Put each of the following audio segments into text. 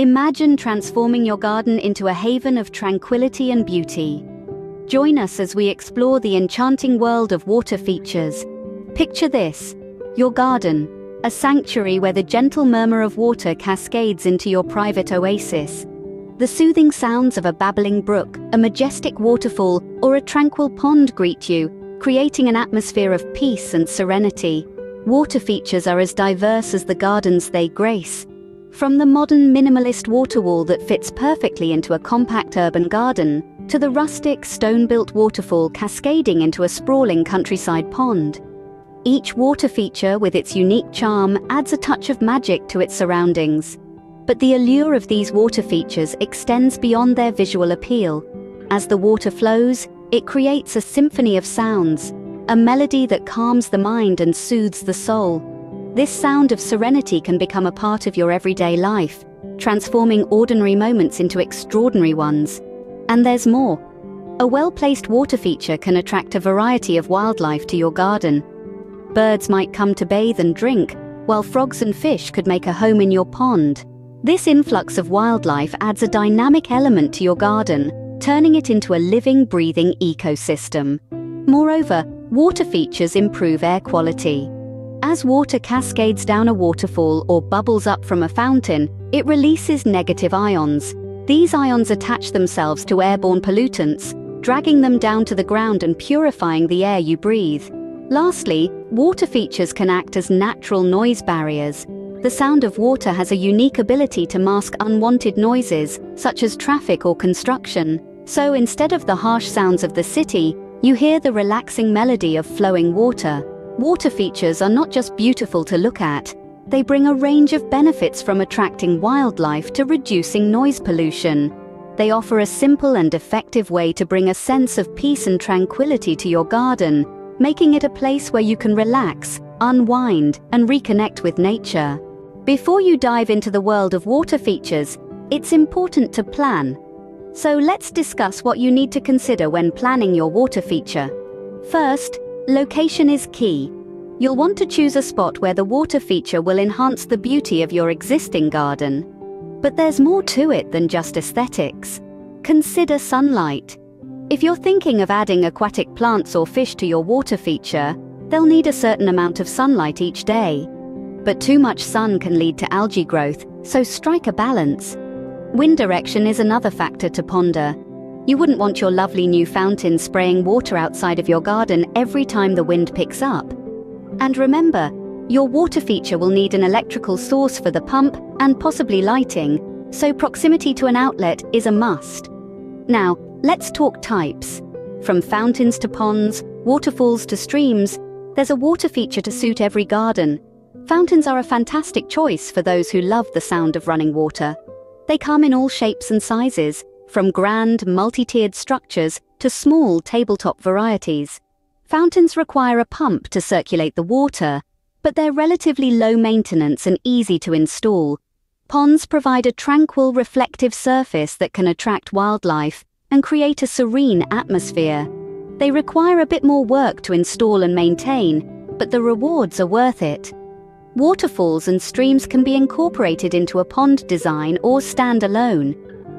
Imagine transforming your garden into a haven of tranquility and beauty. Join us as we explore the enchanting world of water features. Picture this: your garden, a sanctuary where the gentle murmur of water cascades into your private oasis. The soothing sounds of a babbling brook, a majestic waterfall, or a tranquil pond greet you, creating an atmosphere of peace and serenity. Water features are as diverse as the gardens they grace. From the modern minimalist water wall that fits perfectly into a compact urban garden, to the rustic, stone-built waterfall cascading into a sprawling countryside pond. Each water feature, with its unique charm, adds a touch of magic to its surroundings. But the allure of these water features extends beyond their visual appeal. As the water flows, it creates a symphony of sounds, a melody that calms the mind and soothes the soul. This sound of serenity can become a part of your everyday life, transforming ordinary moments into extraordinary ones. And there's more. A well-placed water feature can attract a variety of wildlife to your garden. Birds might come to bathe and drink, while frogs and fish could make a home in your pond. This influx of wildlife adds a dynamic element to your garden, turning it into a living, breathing ecosystem. Moreover, water features improve air quality. As water cascades down a waterfall or bubbles up from a fountain, it releases negative ions. These ions attach themselves to airborne pollutants, dragging them down to the ground and purifying the air you breathe. Lastly, water features can act as natural noise barriers. The sound of water has a unique ability to mask unwanted noises, such as traffic or construction. So instead of the harsh sounds of the city, you hear the relaxing melody of flowing water. Water features are not just beautiful to look at. They bring a range of benefits, from attracting wildlife to reducing noise pollution. They offer a simple and effective way to bring a sense of peace and tranquility to your garden, making it a place where you can relax, unwind, and reconnect with nature. Before you dive into the world of water features, it's important to plan. So let's discuss what you need to consider when planning your water feature. First, location is key. You'll want to choose a spot where the water feature will enhance the beauty of your existing garden. But there's more to it than just aesthetics. Consider sunlight. If you're thinking of adding aquatic plants or fish to your water feature, they'll need a certain amount of sunlight each day. But too much sun can lead to algae growth, so strike a balance. Wind direction is another factor to ponder. You wouldn't want your lovely new fountain spraying water outside of your garden every time the wind picks up. And remember, your water feature will need an electrical source for the pump and possibly lighting, so proximity to an outlet is a must. Now, let's talk types. From fountains to ponds, waterfalls to streams, there's a water feature to suit every garden. Fountains are a fantastic choice for those who love the sound of running water. They come in all shapes and sizes, from grand, multi-tiered structures to small tabletop varieties. Fountains require a pump to circulate the water, but they're relatively low maintenance and easy to install. Ponds provide a tranquil, reflective surface that can attract wildlife and create a serene atmosphere. They require a bit more work to install and maintain, but the rewards are worth it. Waterfalls and streams can be incorporated into a pond design or stand alone.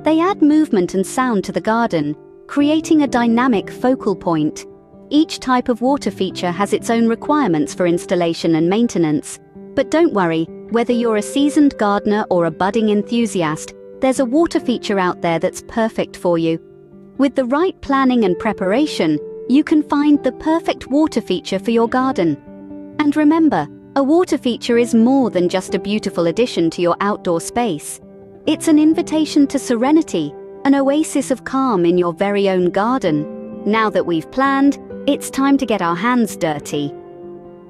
They add movement and sound to the garden, creating a dynamic focal point. Each type of water feature has its own requirements for installation and maintenance. But don't worry, whether you're a seasoned gardener or a budding enthusiast, there's a water feature out there that's perfect for you. With the right planning and preparation, you can find the perfect water feature for your garden. And remember, a water feature is more than just a beautiful addition to your outdoor space. It's an invitation to serenity, an oasis of calm in your very own garden. Now that we've planned, it's time to get our hands dirty.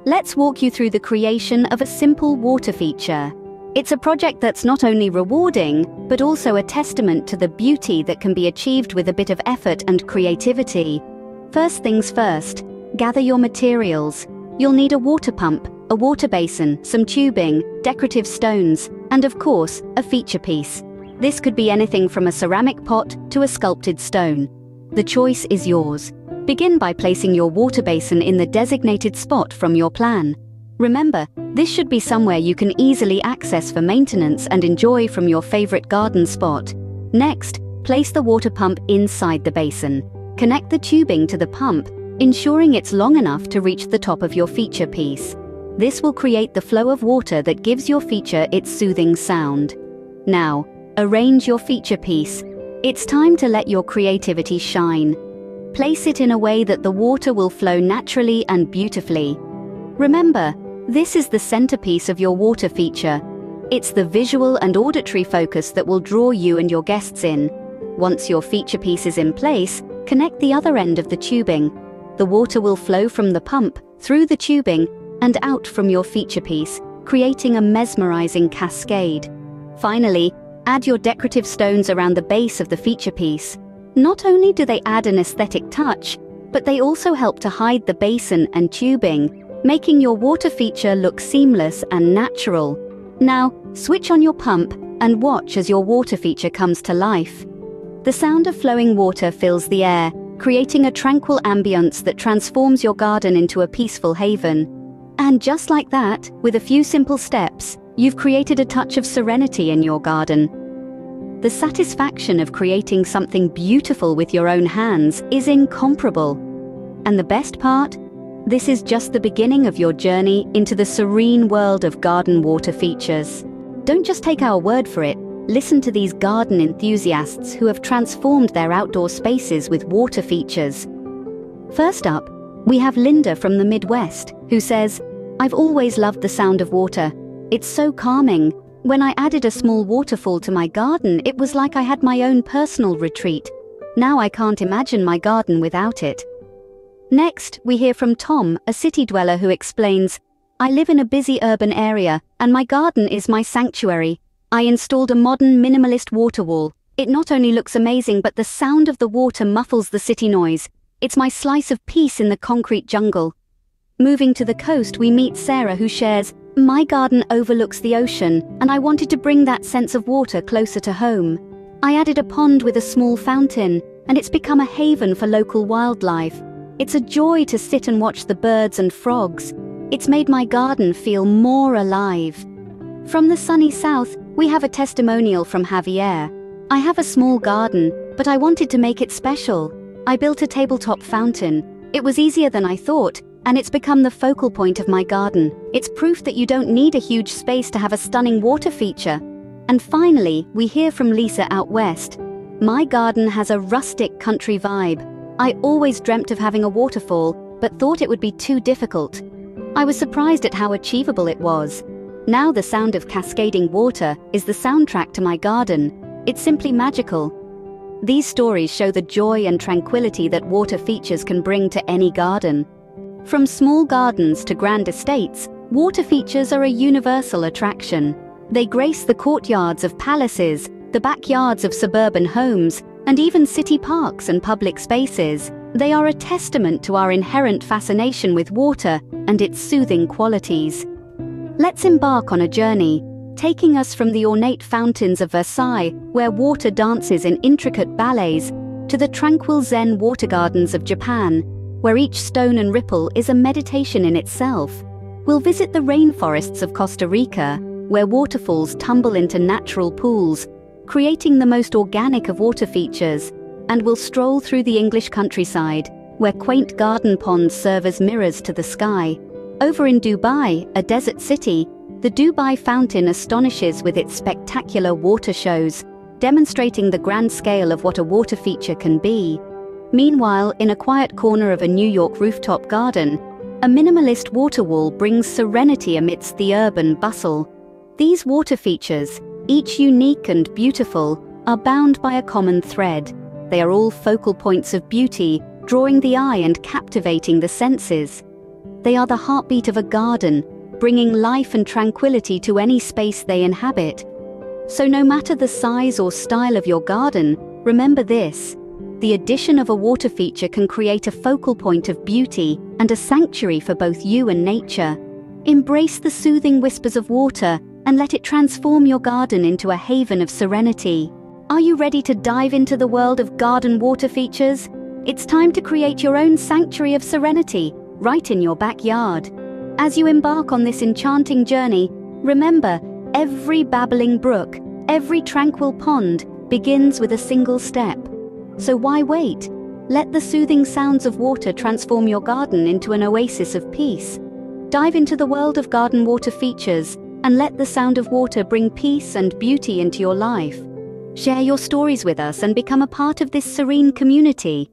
Let's walk you through the creation of a simple water feature. It's a project that's not only rewarding, but also a testament to the beauty that can be achieved with a bit of effort and creativity. First things first, gather your materials. You'll need a water pump, a water basin, some tubing, decorative stones, and of course, a feature piece. This could be anything from a ceramic pot to a sculpted stone. The choice is yours. Begin by placing your water basin in the designated spot from your plan. Remember, this should be somewhere you can easily access for maintenance and enjoy from your favorite garden spot. Next, place the water pump inside the basin. Connect the tubing to the pump, ensuring it's long enough to reach the top of your feature piece. This will create the flow of water that gives your feature its soothing sound. Now, arrange your feature piece. It's time to let your creativity shine. Place it in a way that the water will flow naturally and beautifully. Remember, this is the centerpiece of your water feature. It's the visual and auditory focus that will draw you and your guests in. Once your feature piece is in place, connect the other end of the tubing. The water will flow from the pump, through the tubing, and out from your feature piece, creating a mesmerizing cascade. Finally, add your decorative stones around the base of the feature piece. Not only do they add an aesthetic touch, but they also help to hide the basin and tubing, making your water feature look seamless and natural. Now, switch on your pump and watch as your water feature comes to life. The sound of flowing water fills the air, creating a tranquil ambience that transforms your garden into a peaceful haven. And just like that, with a few simple steps, you've created a touch of serenity in your garden. The satisfaction of creating something beautiful with your own hands is incomparable. And the best part? This is just the beginning of your journey into the serene world of garden water features. Don't just take our word for it. Listen to these garden enthusiasts who have transformed their outdoor spaces with water features. First up, we have Linda from the Midwest, who says, "I've always loved the sound of water. It's so calming. When I added a small waterfall to my garden, it was like I had my own personal retreat. Now I can't imagine my garden without it." Next, we hear from Tom, a city dweller who explains, "I live in a busy urban area, and my garden is my sanctuary. I installed a modern minimalist water wall. It not only looks amazing, but the sound of the water muffles the city noise. It's my slice of peace in the concrete jungle." Moving to the coast, we meet Sarah, who shares, "My garden overlooks the ocean, and I wanted to bring that sense of water closer to home. I added a pond with a small fountain, and it's become a haven for local wildlife. It's a joy to sit and watch the birds and frogs. It's made my garden feel more alive." From the sunny south, we have a testimonial from Javier. "I have a small garden, but I wanted to make it special. I built a tabletop fountain. It was easier than I thought, and it's become the focal point of my garden. It's proof that you don't need a huge space to have a stunning water feature." And finally, we hear from Lisa out west. "My garden has a rustic country vibe. I always dreamt of having a waterfall, but thought it would be too difficult. I was surprised at how achievable it was. Now the sound of cascading water is the soundtrack to my garden. It's simply magical." These stories show the joy and tranquility that water features can bring to any garden. From small gardens to grand estates, water features are a universal attraction. They grace the courtyards of palaces, the backyards of suburban homes, and even city parks and public spaces. They are a testament to our inherent fascination with water and its soothing qualities. Let's embark on a journey, taking us from the ornate fountains of Versailles, where water dances in intricate ballets, to the tranquil Zen water gardens of Japan, where each stone and ripple is a meditation in itself. We'll visit the rainforests of Costa Rica, where waterfalls tumble into natural pools, creating the most organic of water features, and we'll stroll through the English countryside, where quaint garden ponds serve as mirrors to the sky. Over in Dubai, a desert city, the Dubai Fountain astonishes with its spectacular water shows, demonstrating the grand scale of what a water feature can be. Meanwhile, in a quiet corner of a New York rooftop garden, a minimalist water wall brings serenity amidst the urban bustle. These water features, each unique and beautiful, are bound by a common thread. They are all focal points of beauty, drawing the eye and captivating the senses. They are the heartbeat of a garden, bringing life and tranquility to any space they inhabit. So no matter the size or style of your garden, remember this: the addition of a water feature can create a focal point of beauty and a sanctuary for both you and nature. Embrace the soothing whispers of water and let it transform your garden into a haven of serenity. Are you ready to dive into the world of garden water features? It's time to create your own sanctuary of serenity, right in your backyard. As you embark on this enchanting journey, remember, every babbling brook, every tranquil pond begins with a single step. So why wait? Let the soothing sounds of water transform your garden into an oasis of peace. Dive into the world of garden water features and let the sound of water bring peace and beauty into your life. Share your stories with us and become a part of this serene community.